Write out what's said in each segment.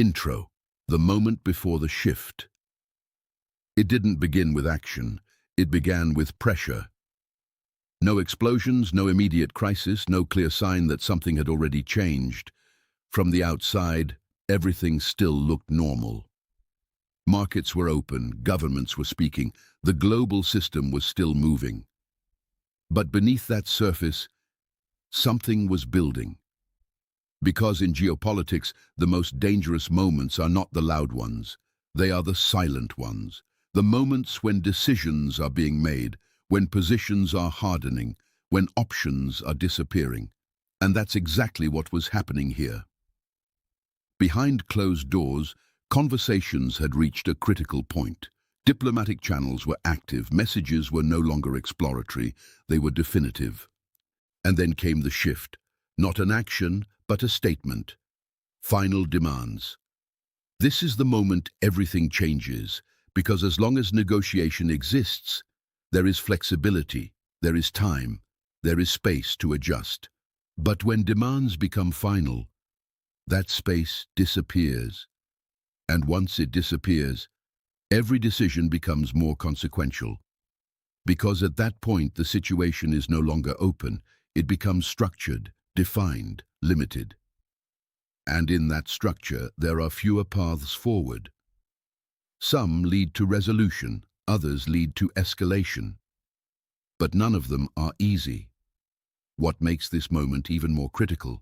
Intro, the moment before the shift. It didn't begin with action, it began with pressure. No explosions, no immediate crisis, no clear sign that something had already changed. From the outside, everything still looked normal. Markets were open, governments were speaking, the global system was still moving. But beneath that surface, something was building. Because in geopolitics, the most dangerous moments are not the loud ones, they are the silent ones. The moments when decisions are being made, when positions are hardening, when options are disappearing. And that's exactly what was happening here. Behind closed doors, conversations had reached a critical point. Diplomatic channels were active, messages were no longer exploratory, they were definitive. And then came the shift, not an action, but a statement. Final demands. This is the moment everything changes, because as long as negotiation exists, there is flexibility, there is time, there is space to adjust. But when demands become final, that space disappears. And once it disappears, every decision becomes more consequential. Because at that point, the situation is no longer open, it becomes structured, defined, limited. And in that structure, there are fewer paths forward. Some lead to resolution, others lead to escalation. But none of them are easy. What makes this moment even more critical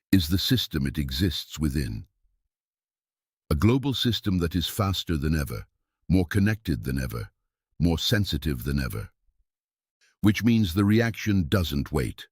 is the system it exists within. A global system that is faster than ever, more connected than ever, more sensitive than ever. Which means the reaction doesn't wait.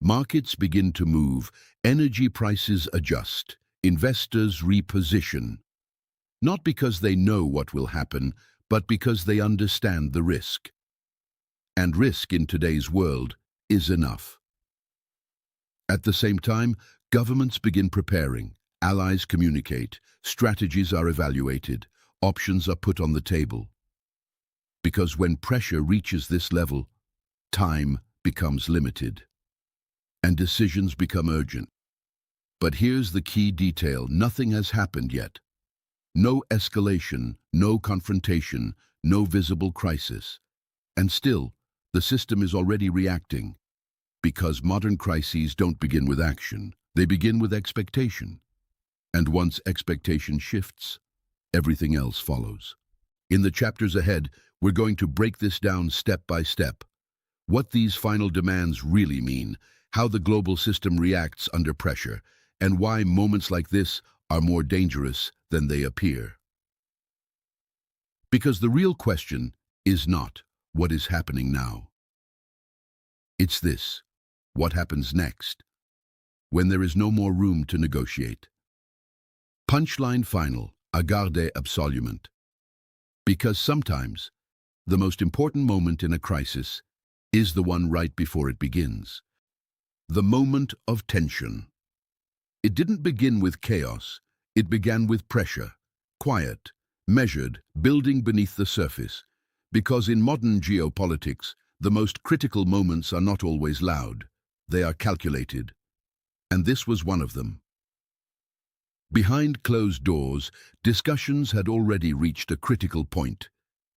Markets begin to move, energy prices adjust, investors reposition. Not because they know what will happen, but because they understand the risk. And risk in today's world is enough. At the same time, governments begin preparing, allies communicate, strategies are evaluated, options are put on the table. Because when pressure reaches this level, time becomes limited. And decisions become urgent. But here's the key detail: nothing has happened yet. No escalation, no confrontation, no visible crisis. And still, the system is already reacting. Because modern crises don't begin with action, they begin with expectation. And once expectation shifts, everything else follows. In the chapters ahead, we're going to break this down step by step. What these final demands really mean, how the global system reacts under pressure, and why moments like this are more dangerous than they appear. Because the real question is not what is happening now. It's this: what happens next, when there is no more room to negotiate? Punchline final, agarde absolument. Because sometimes, the most important moment in a crisis is the one right before it begins. The moment of tension. It didn't begin with chaos, it began with pressure, quiet, measured, building beneath the surface. Because in modern geopolitics, the most critical moments are not always loud, they are calculated. And this was one of them. Behind closed doors, discussions had already reached a critical point.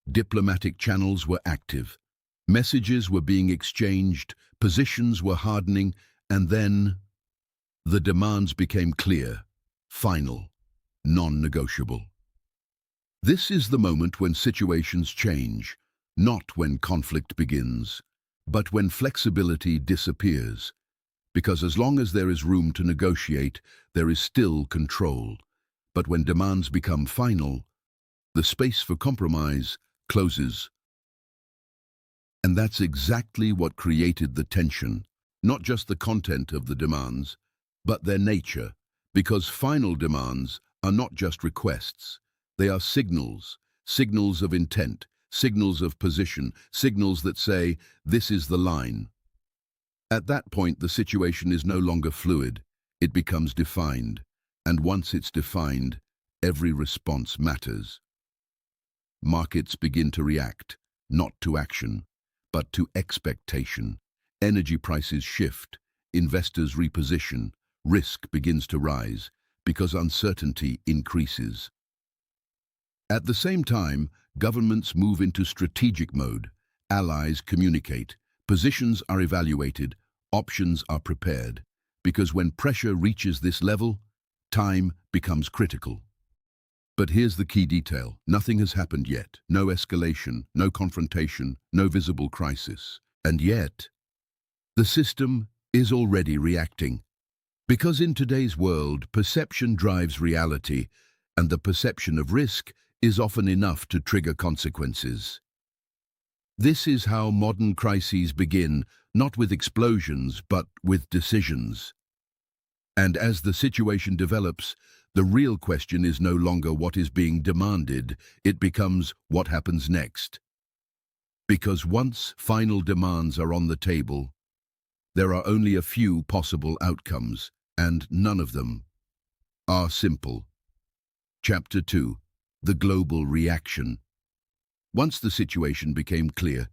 Diplomatic channels were active. Messages were being exchanged, positions were hardening, and then the demands became clear, final, non-negotiable. This is the moment when situations change, not when conflict begins, but when flexibility disappears. Because as long as there is room to negotiate, there is still control. But when demands become final, the space for compromise closes. And that's exactly what created the tension, not just the content of the demands, but their nature, because final demands are not just requests, they are signals, signals of intent, signals of position, signals that say, this is the line. At that point, the situation is no longer fluid, it becomes defined, and once it's defined, every response matters. Markets begin to react, not to action, but to expectation. Energy prices shift, investors reposition, risk begins to rise, Because uncertainty increases. At the same time, governments move into strategic mode. Allies communicate, positions are evaluated, options are prepared. Because when pressure reaches this level, time becomes critical. But here's the key detail. Nothing has happened yet. No escalation, no confrontation, no visible crisis. And yet, the system is already reacting. Because in today's world, perception drives reality, and the perception of risk is often enough to trigger consequences. This is how modern crises begin, not with explosions, but with decisions. And as the situation develops, the real question is no longer what is being demanded, it becomes what happens next. Because once final demands are on the table, there are only a few possible outcomes, and none of them are simple. Chapter 2. The Global Reaction. Once the situation became clear,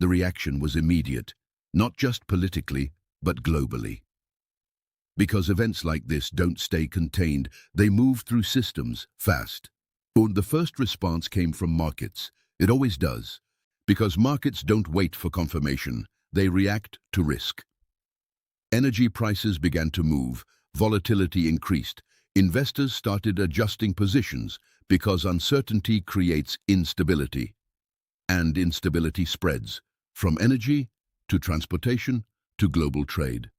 the reaction was immediate, not just politically, but globally. Because events like this don't stay contained, they move through systems fast. And the first response came from markets. It always does. Because markets don't wait for confirmation, they react to risk. Energy prices began to move, volatility increased. Investors started adjusting positions because uncertainty creates instability. And instability spreads, from energy to transportation to global trade.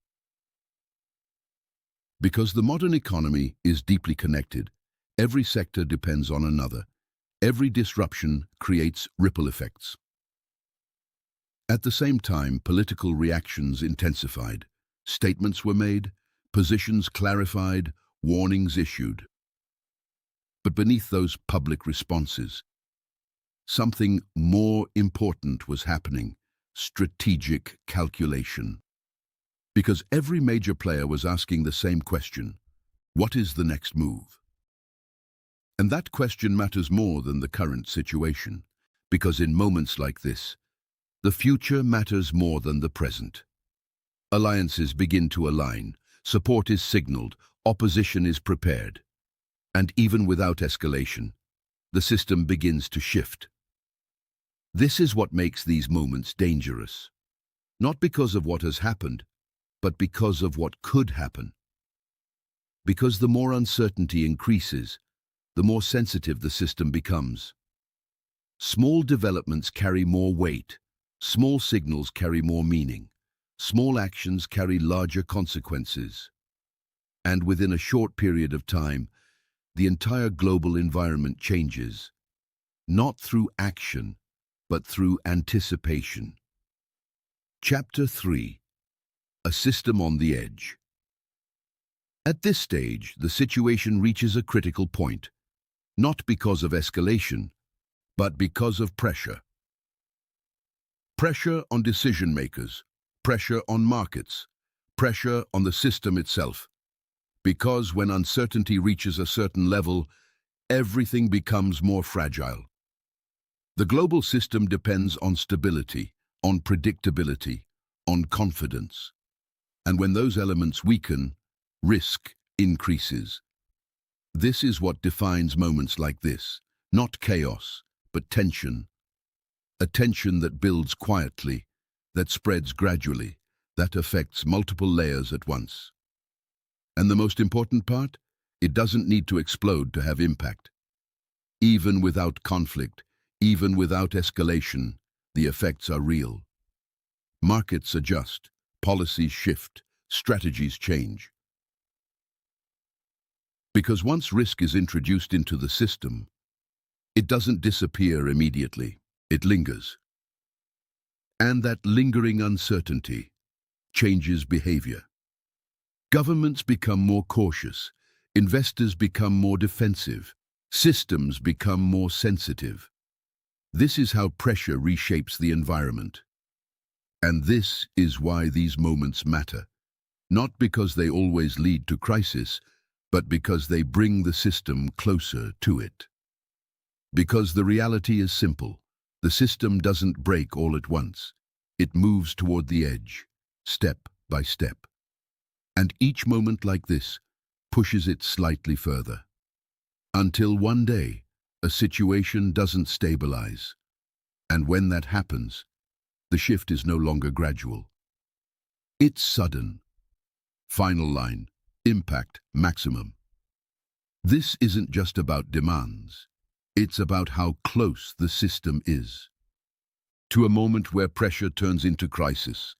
Because the modern economy is deeply connected, every sector depends on another. Every disruption creates ripple effects. At the same time, political reactions intensified. Statements were made, positions clarified, warnings issued. But beneath those public responses, something more important was happening: strategic calculation. Because every major player was asking the same question: what is the next move? And that question matters more than the current situation, because in moments like this, the future matters more than the present. Alliances begin to align, support is signaled, opposition is prepared. And even without escalation, the system begins to shift. This is what makes these moments dangerous. Not because of what has happened, but because of what could happen. Because the more uncertainty increases, the more sensitive the system becomes. Small developments carry more weight, small signals carry more meaning, small actions carry larger consequences. And within a short period of time, the entire global environment changes, not through action, but through anticipation. Chapter 3. A System on the Edge. At this stage, the situation reaches a critical point, not because of escalation, but because of pressure. Pressure on decision makers, pressure on markets, pressure on the system itself. Because when uncertainty reaches a certain level, everything becomes more fragile. The global system depends on stability, on predictability, on confidence. And when those elements weaken, risk increases. This is what defines moments like this: not chaos, but tension. A tension that builds quietly, that spreads gradually, that affects multiple layers at once. And the most important part? It doesn't need to explode to have impact. Even without conflict, even without escalation, the effects are real. Markets adjust, policies shift, strategies change. Because once risk is introduced into the system, it doesn't disappear immediately, it lingers. And that lingering uncertainty changes behavior. Governments become more cautious, investors become more defensive, systems become more sensitive. This is how pressure reshapes the environment. And this is why these moments matter. Not because they always lead to crisis, but because they bring the system closer to it. Because the reality is simple. The system doesn't break all at once. It moves toward the edge, step by step. And each moment like this, pushes it slightly further. Until one day, a situation doesn't stabilize. And when that happens, the shift is no longer gradual. It's sudden. Final line, impact maximum. This isn't just about demands. It's about how close the system is to a moment where pressure turns into crisis.